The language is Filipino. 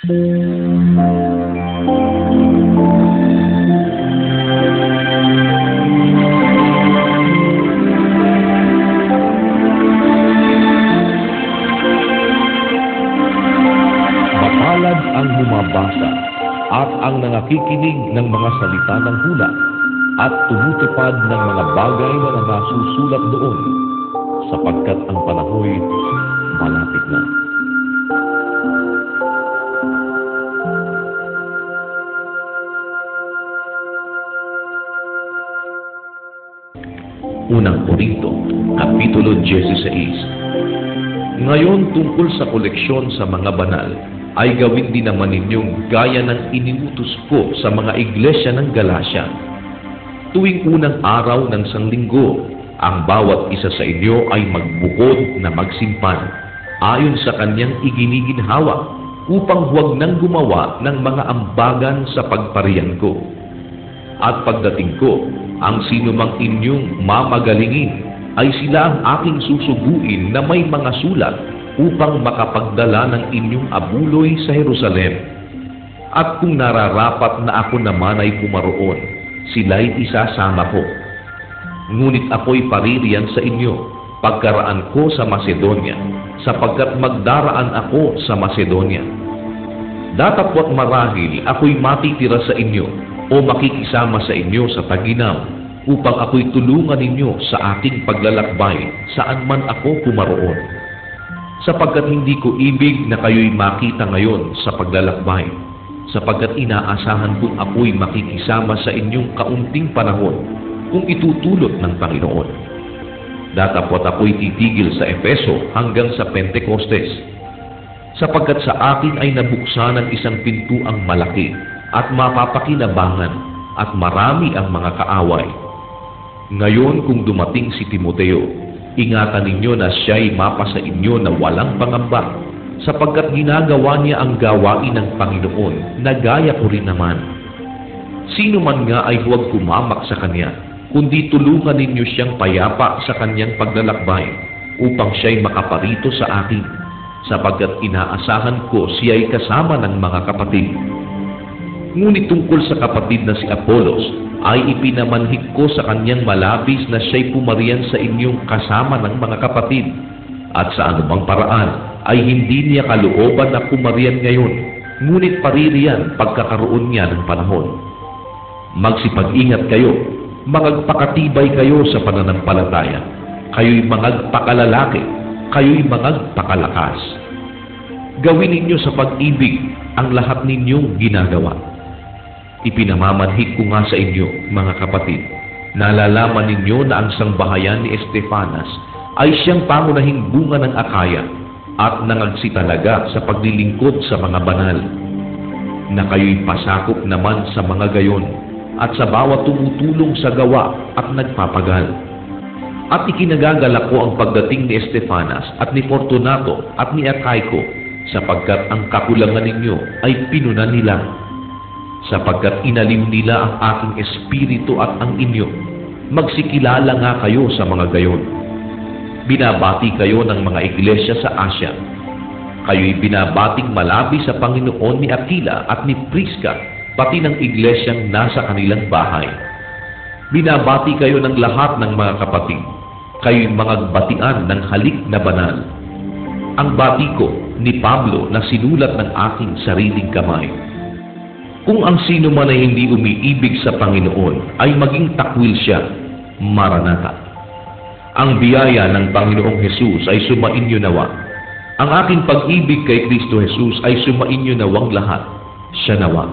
Mapalad ang bumabasa at ang nangakikinig ng mga salita ng hula at tumutupad ng mga bagay na nasusulat doon, sapagkat ang panahoy malapit na. Unang Korinto, Kapitulo 16. Ngayon tungkol sa koleksyon sa mga banal, ay gawin din naman ninyong gaya ng iniutos ko sa mga iglesia ng Galacia. Tuwing unang araw ng sanlinggo, ang bawat isa sa inyo ay magbukod na magsimpan, ayon sa kanyang iginiginhawa, upang huwag nang gumawa ng mga ambagan sa pagpariyan ko. At pagdating ko, ang sinumang inyong mamagalingin ay sila ang aking susuguin na may mga sulat upang makapagdala ng inyong abuloy sa Jerusalem. At kung nararapat na ako naman ay pumaroon, sila'y isasama ko. Ngunit ako'y paririyan sa inyo pagkaraan ko sa Macedonia, sapagkat magdaraan ako sa Macedonia. Datapwat marahil ako'y matitira sa inyo o makikisama sa inyo sa taginam, upang ako'y tulungan ninyo sa aking paglalakbay saan man ako pumaroon. Sapagkat hindi ko ibig na kayo'y makita ngayon sa paglalakbay, sapagkat inaasahan kong ako'y makikisama sa inyong kaunting panahon kung itutulot ng Panginoon. Datapwat ako'y titigil sa Efeso hanggang sa Pentecostes, sapagkat sa akin ay nabuksan ang isang pintuang malaki at mapapakinabangan at marami ang mga kaaway. Ngayon kung dumating si Timoteo, ingatan ninyo na siya'y mapa sa inyo na walang pangamba, sapagkat ginagawa niya ang gawain ng Panginoon na gaya ko rin naman. Sino man nga ay huwag kumamak sa kanya, kundi tulungan ninyo siyang payapa sa kanyang paglalakbay, upang siya'y makaparito sa akin, sapagkat inaasahan ko siya'y kasama ng mga kapatid. Ngunit tungkol sa kapatid na si Apolos, ay ipinamanhik ko sa kanyang malabis na siya'y pumarian sa inyong kasama ng mga kapatid, at sa anumang paraan ay hindi niya kalooban na pumarian ngayon, ngunit paririyan pagkakaroon niya ng panahon. Magsipag-ingat kayo, magpakatibay kayo sa pananampalataya, kayo'y magpakalalaki, kayo'y magpakalakas. Gawin ninyo sa pag-ibig ang lahat ninyong ginagawa. Ipinamamanhik ko nga sa inyo, mga kapatid, nalalaman ninyo na ang sangbahayan ni Estefanas ay siyang pangunahing bunga ng Akaya at nangagsitalaga sa paglilingkod sa mga banal, na kayo'y pasakop naman sa mga gayon at sa bawat tumutulong sa gawa at nagpapagal. At ikinagagalak ko ang pagdating ni Estefanas at ni Fortunato at ni Acaiko, sapagkat ang kakulangan ninyo ay pinunan nila, sapagkat inalim nila ang aking espiritu at ang inyo. Magsikilala nga kayo sa mga gayon. Binabati kayo ng mga iglesia sa Asia. Kayo'y binabating malabi sa Panginoon ni Aquila at ni Prisca, pati ng iglesyang nasa kanilang bahay. Binabati kayo ng lahat ng mga kapatid. Kayo'y mga batian ng halik na banal. Ang bati ko ni Pablo na sinulat ng aking sariling kamay. Kung ang sino man ay hindi umiibig sa Panginoon ay maging takwil siya, Maranatha. Ang biyaya ng Panginoong Hesus ay sumainyo nawa. Ang aking pag-ibig kay Kristo Jesus ay sumainyo nawang lahat. Siya nawa.